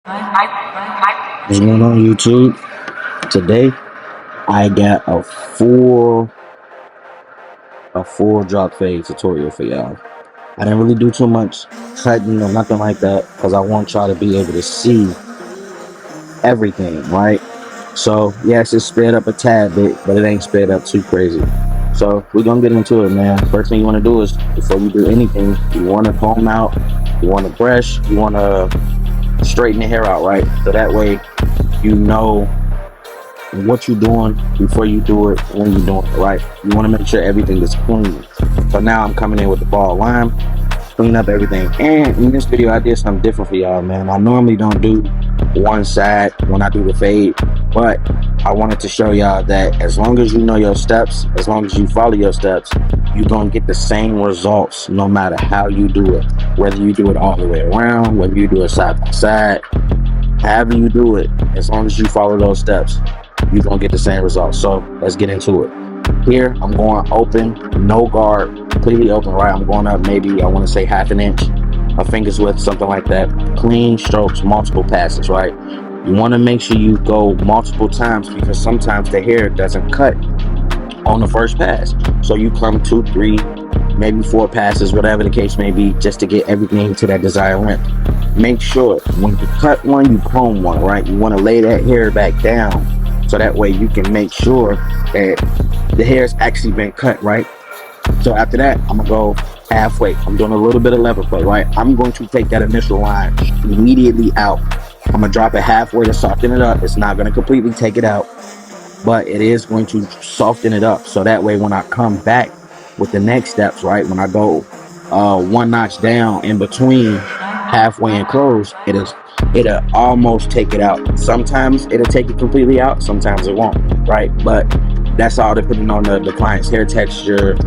What's going on YouTube? Today I got a full drop fade tutorial for y'all. I didn't really do too much cutting or nothing like that because I want y'all to be able to see everything, right? So yes, it's sped up a tad bit, but it ain't sped up too crazy. So we're gonna get into it, man. First thing you want to do is, before you do anything, you want to comb out, you want to brush, you want to straighten the hair out, right? So that way you know what you're doing before you do it, when you're doing it, right? You want to make sure everything is clean. So now I'm coming in with the ball lime, clean up everything. And in this video, I did something different for y'all, man. I normally don't do one side when I do the fade, but I wanted to show y'all that as long as you know your steps, as long as you follow your steps, you're gonna get the same results no matter how you do it. Whether you do it all the way around, whether you do it side by side, however you do it, as long as you follow those steps, you're gonna get the same results. So let's get into it. Here I'm going open, no guard, completely open, right? I'm going up maybe, I want to say half an inch, a finger's width, something like that. Clean strokes, multiple passes, right? You want to make sure you go multiple times because sometimes the hair doesn't cut on the first pass. So you come 2, 3, maybe 4 passes, whatever the case may be, just to get everything to that desired length. Make sure when you cut one, you comb one, right? You want to lay that hair back down so that way you can make sure that the hair's actually been cut, right? So after that, I'm gonna go halfway. I'm doing a little bit of lever play, right? I'm going to take that initial line immediately out. I'm gonna drop it halfway to soften it up. It's not gonna completely take it out, but it is going to soften it up. So that way when I come back with the next steps, right, when I go one notch down in between halfway and close, it'll almost take it out. Sometimes it'll take it completely out, sometimes it won't, right? But that's all depending on the client's hair texture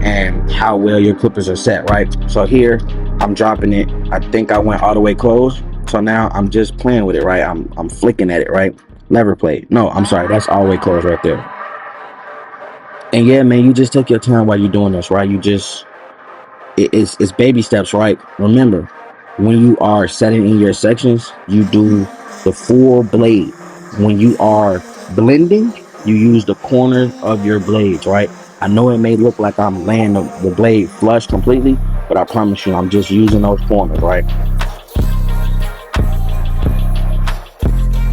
and how well your clippers are set, right? So here I'm dropping it, I think I went all the way closed. So now I'm just playing with it, right? I'm flicking at it, right? Lever play. No, I'm sorry, that's all the way closed right there. And yeah, man, you just take your time while you're doing this, right? You just, it's baby steps, right? Remember, when you are setting in your sections, you do the full blade. When you are blending, you use the corner of your blades, right? I know it may look like I'm laying the blade flush completely, but I promise you I'm just using those corners, right?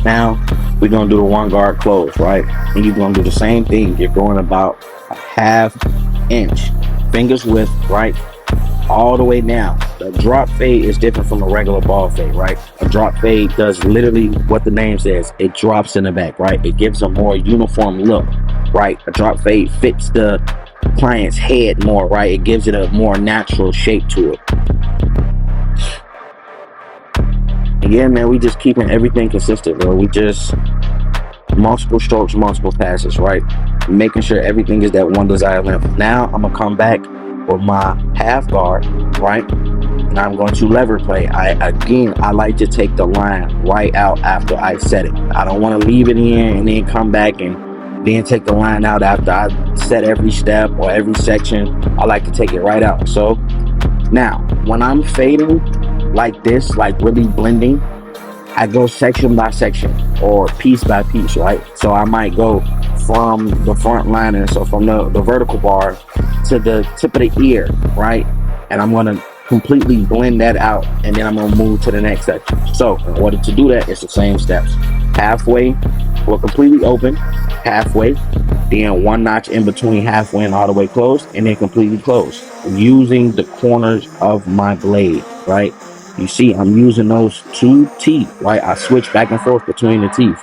Now we're gonna do the one guard close, right? And you're gonna do the same thing. You're going about a half inch, fingers width, right? All the way down. The drop fade is different from a regular ball fade, right? A drop fade does literally what the name says. It drops in the back, right? It gives a more uniform look, right? A drop fade fits the client's head more, right? It gives it a more natural shape to it. And yeah, man, we just keeping everything consistent, bro. We just multiple strokes, multiple passes, right? Making sure everything is that one desired length. Now I'm gonna come back with my half guard, right? And I'm going to lever play. I like to take the line right out after I set it. I don't want to leave it in and then come back and then take the line out after I set every step or every section. I like to take it right out. So now when I'm fading like this, like really blending, I go section by section or piece by piece, right? So I might go from the front liner, so from the vertical bar to the tip of the ear, right? And I'm gonna completely blend that out, and then I'm gonna move to the next section. So in order to do that, it's the same steps. Halfway, we're completely open, halfway, then one notch in between halfway and all the way closed, and then completely closed, using the corners of my blade, right? You see, I'm using those 2 teeth, right? I switch back and forth between the teeth,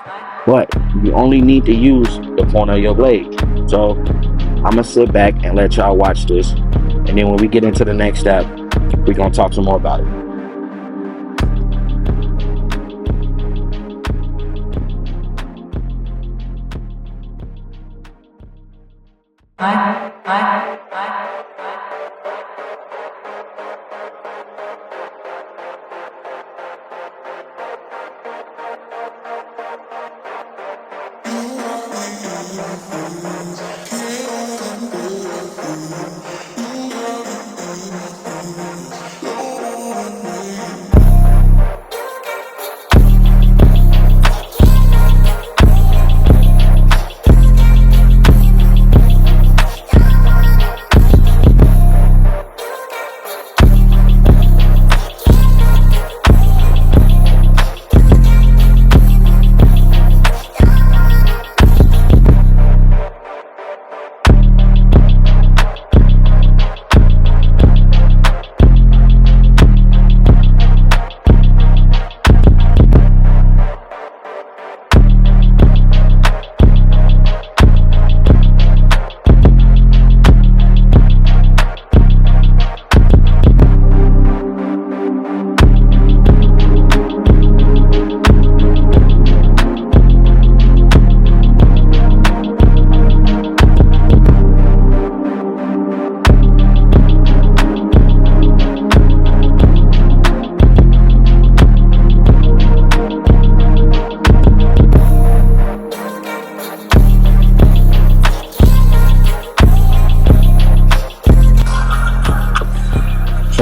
but you only need to use the corner of your blade. So I'm gonna sit back and let y'all watch this, and then when we get into the next step, we're gonna talk some more about it.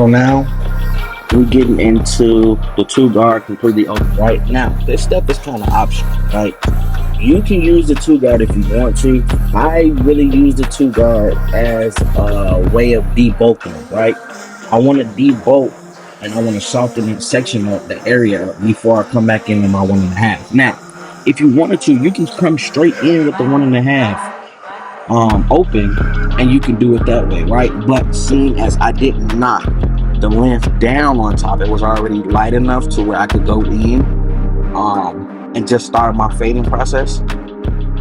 So now we're getting into the two guard completely open. Right now, this step is kind of optional. Right, you can use the two guard if you want to. I really use the two guard as a way of debulking. Right, I want to debolt and I want to soften that section up, the area up, before I come back in with my 1.5. Now, if you wanted to, you can come straight in with the 1.5 open, and you can do it that way, right? But seeing as I didn't knock the length down on top, it was already light enough to where I could go in and just start my fading process.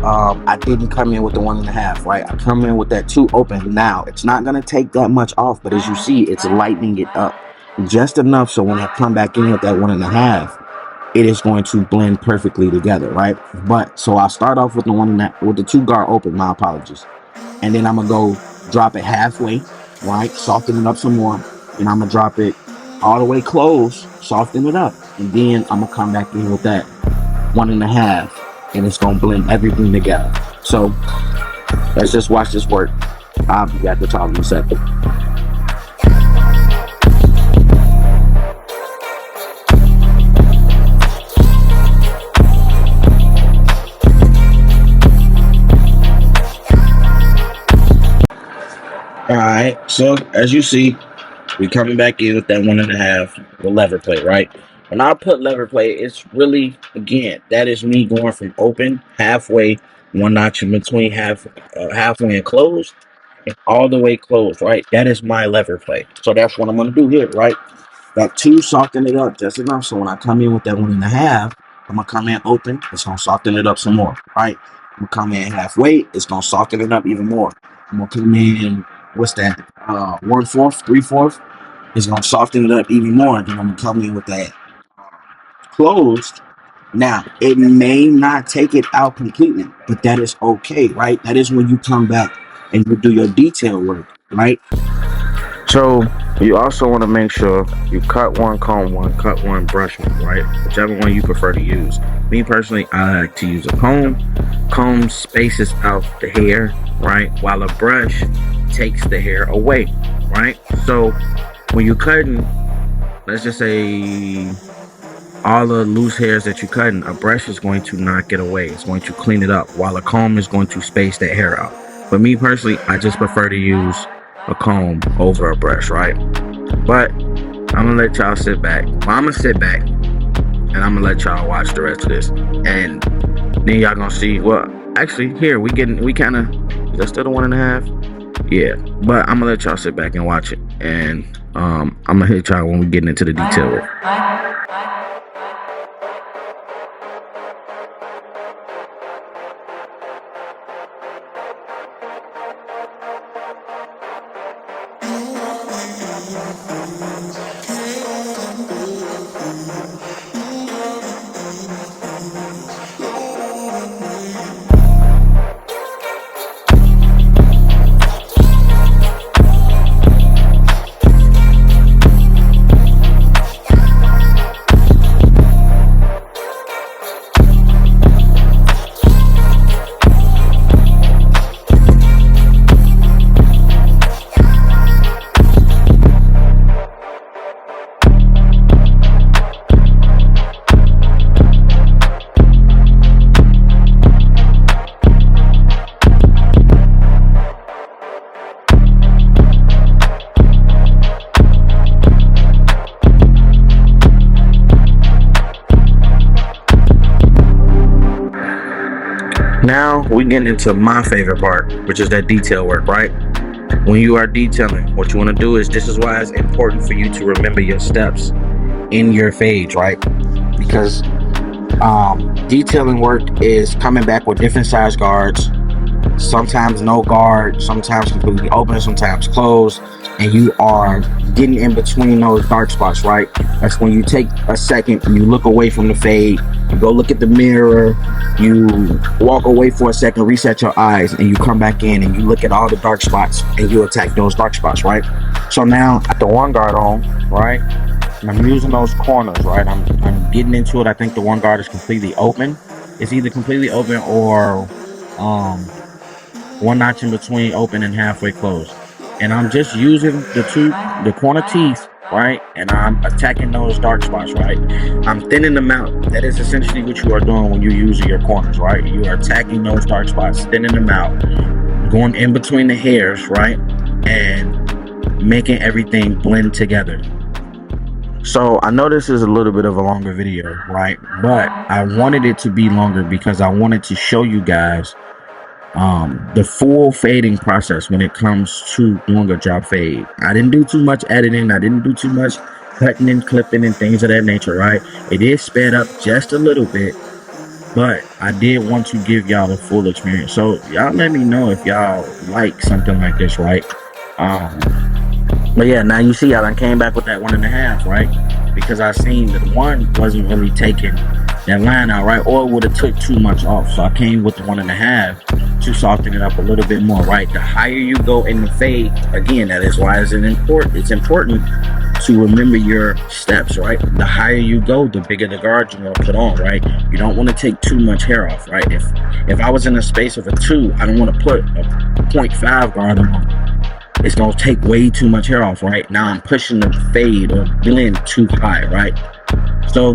I didn't come in with the 1.5, right? I come in with that 2 open. Now it's not gonna take that much off, but as you see, it's lightening it up just enough so when I come back in with that 1.5, it is going to blend perfectly together, right? But so I'll start off with the 1.5 with the 2 guard open. My apologies, and then I'm gonna go drop it halfway, right? Soften it up some more, and I'm gonna drop it all the way closed, soften it up, and then I'm gonna come back in with that 1.5, and it's gonna blend everything together. So let's just watch this work. I'll be back to talk in a second. All right, so as you see, we're coming back in with that 1.5 with lever plate, right? When I put lever plate, it's really, again, that is me going from open, halfway, one notch in between, halfway and closed, and all the way closed, right? That is my lever plate. So that's what I'm going to do here, right? That 2 soften it up just enough. So when I come in with that 1.5, I'm going to come in open. It's going to soften it up some more, right? I'm going to come in halfway. It's going to soften it up even more. I'm going to come in, what's that? 1/4, 3/4. It's going to soften it up even more. Then I'm going to come in with that closed. Now, it may not take it out completely, but that is okay, right? That is when you come back and you do your detail work, right? So you also want to make sure you cut one, comb one, cut one, brush one, right? Whichever one you prefer to use. Me personally, I like to use a comb. Comb spaces out the hair, right? While a brush takes the hair away, right? So when you're cutting, let's just say all the loose hairs that you're cutting, a brush is going to knock it away. It's going to clean it up, while a comb is going to space that hair out. But me personally, I just prefer to use a comb over a brush, right? But I'm gonna let y'all sit back. Well, I'm gonna sit back and I'm gonna let y'all watch the rest of this, and then y'all gonna see. Well, actually, here we kind of. Is that still the 1.5? Yeah, but I'm gonna let y'all sit back and watch it, and I'm gonna hit y'all when we get into the detail work. Now we get into my favorite part, which is that detail work, right? When you are detailing, what you want to do is, this is why it's important for you to remember your steps in your fades, right? Because detailing work is coming back with different size guards, sometimes no guard, sometimes completely open, sometimes closed, and you are getting in between those dark spots, right? That's when you take a second and you look away from the fade, you go look at the mirror, you walk away for a second, reset your eyes, and you come back in and you look at all the dark spots and you attack those dark spots, right? So now I got the 1 guard on, right? And I'm using those corners, right? I'm getting into it. I think the 1 guard is completely open. It's either completely open or 1 notch in between open and halfway closed. And I'm just using the corner teeth right? And I'm attacking those dark spots, right? I'm thinning them out. That is essentially what you are doing when you're using your corners, right? You are attacking those dark spots, thinning them out, going in between the hairs, right? And making everything blend together. So I know this is a little bit of a longer video, right? But I wanted it to be longer because I wanted to show you guys the full fading process when it comes to doing a drop fade. I didn't do too much editing. I didn't do too much cutting and clipping and things of that nature, right? It is sped up just a little bit, but I did want to give y'all the full experience. So y'all let me know if y'all like something like this, right? But yeah, now you see I done came back with that 1.5, right? Because I seen that one wasn't really taking that line out, right? Or it would have took too much off. So I came with the 1.5 to soften it up a little bit more, right? The higher you go in the fade, again, that is why it's important to remember your steps, right? The higher you go, the bigger the guard you want to put on, right? You don't want to take too much hair off, right? If I was in a space of a 2, I don't want to put a 0.5 guard on. It's going to take way too much hair off, right? Now I'm pushing the fade or blend too high, right? So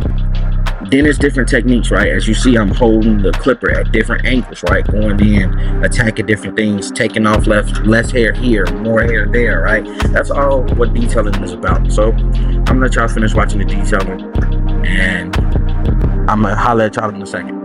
then it's different techniques, right? As you see, I'm holding the clipper at different angles, right? Going in, attacking different things, taking off less hair here, more hair there, right? That's all what detailing is about. So I'm going to let y'all finish watching the detailing, and I'm going to holler at y'all in a second.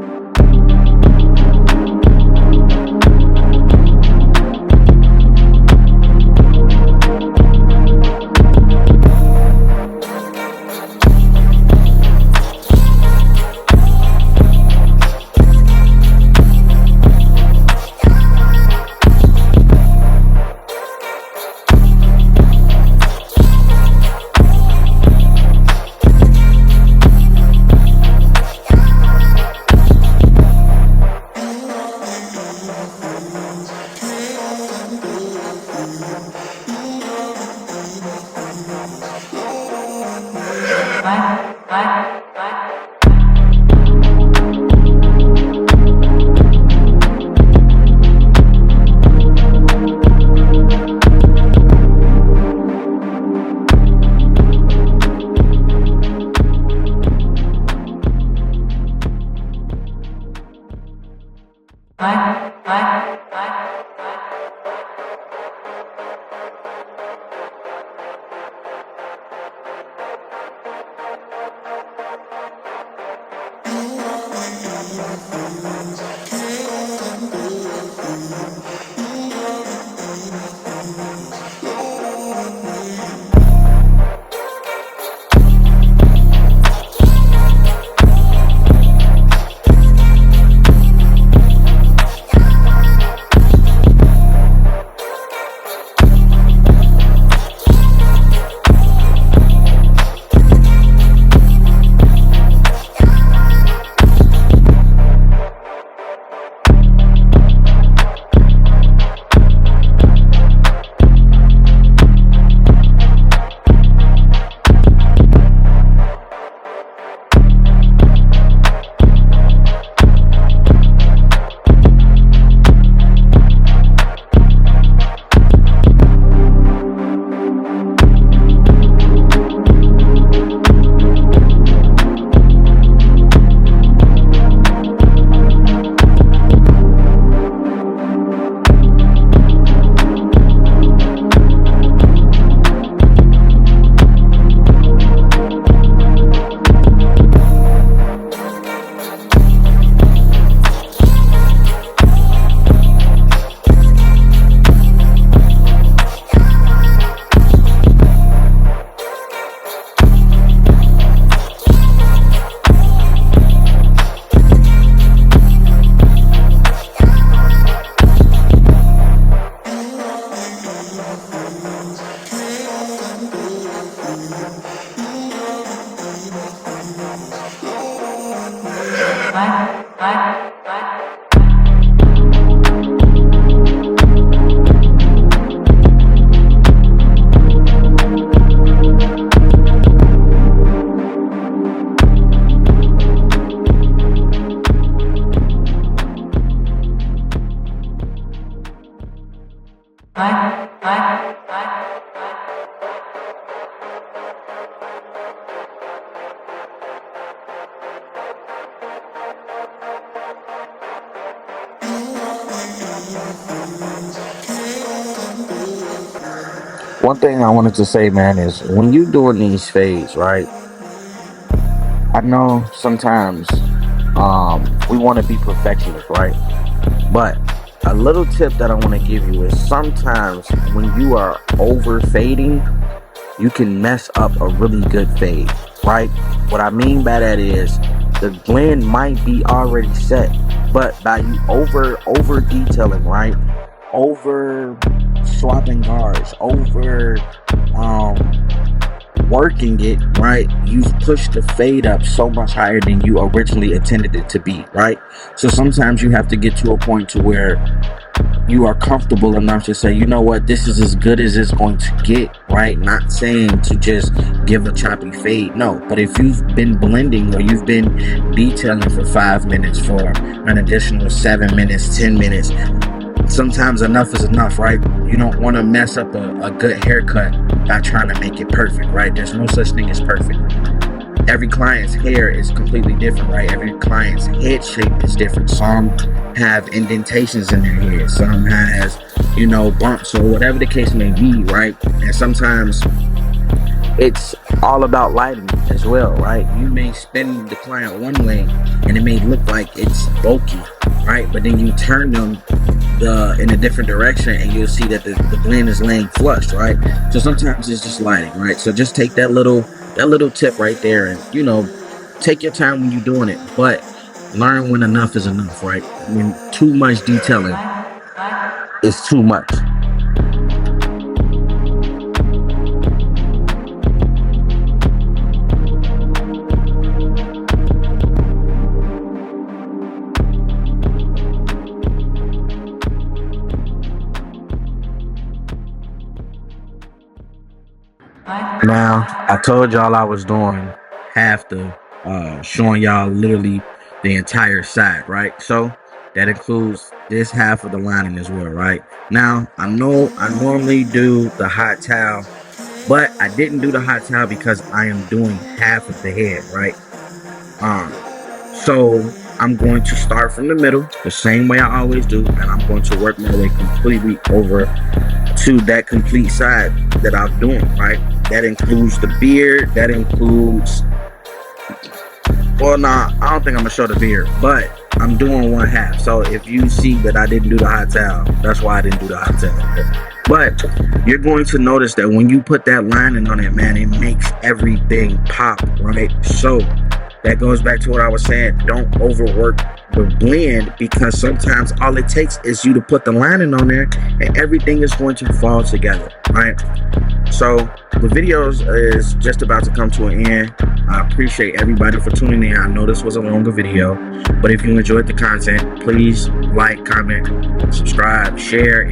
One thing I wanted to say, man, is when you doing these fades, right? I know sometimes we want to be perfectionists, right? But a little tip that I want to give you is sometimes when you are over fading, you can mess up a really good fade, right? What I mean by that is the blend might be already set, but by you over detailing, right? Over swapping guards, over working it, right? You've pushed the fade up so much higher than you originally intended it to be, right? So sometimes you have to get to a point to where you are comfortable enough to say, you know what, this is as good as it's going to get, right? Not saying to just give a choppy fade, no. But if you've been blending or you've been detailing for 5 minutes, for an additional 7 minutes, 10 minutes, sometimes enough is enough, right? You don't want to mess up a good haircut by trying to make it perfect, right? There's no such thing as perfect. Every client's hair is completely different, right? Every client's head shape is different. Some have indentations in their head. Some has, bumps or whatever the case may be, right? And sometimes it's all about lighting as well, right? You may spin the client one way and it may look like it's bulky, right? But then you turn them in a different direction and you'll see that the blend is laying flush, right? So sometimes it's just lighting, right? So just take that little tip right there and take your time when you're doing it, but learn when enough is enough, right? When too much detailing is too much. Now, I told y'all I was doing half the showing y'all literally the entire side, right? So that includes this half of the lining as well, right? Now, I know I normally do the hot towel, but I didn't do the hot towel because I am doing half of the head, right? So I'm going to start from the middle, the same way I always do, and I'm going to work my way completely over to that complete side that I'm doing, right? That includes the beard, that includes, well, nah, I don't think I'm gonna show the beard, but I'm doing one half. So if you see that I didn't do the hot towel, that's why I didn't do the hot towel. But you're going to notice that when you put that lining on it, man, it makes everything pop, right? So that goes back to what I was saying. Don't overwork the blend, because sometimes all it takes is you to put the lining on there and everything is going to fall together, right? So the video is just about to come to an end. I appreciate everybody for tuning in. I know this was a longer video, but if you enjoyed the content, please like, comment, subscribe, share.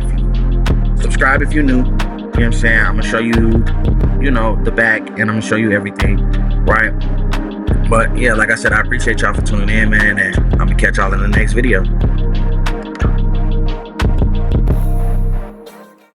Subscribe if you're new. You know what I'm saying? I'm gonna show you, the back, and I'm gonna show you everything, right? But yeah, like I said, I appreciate y'all for tuning in, man, and I'm gonna catch y'all in the next video.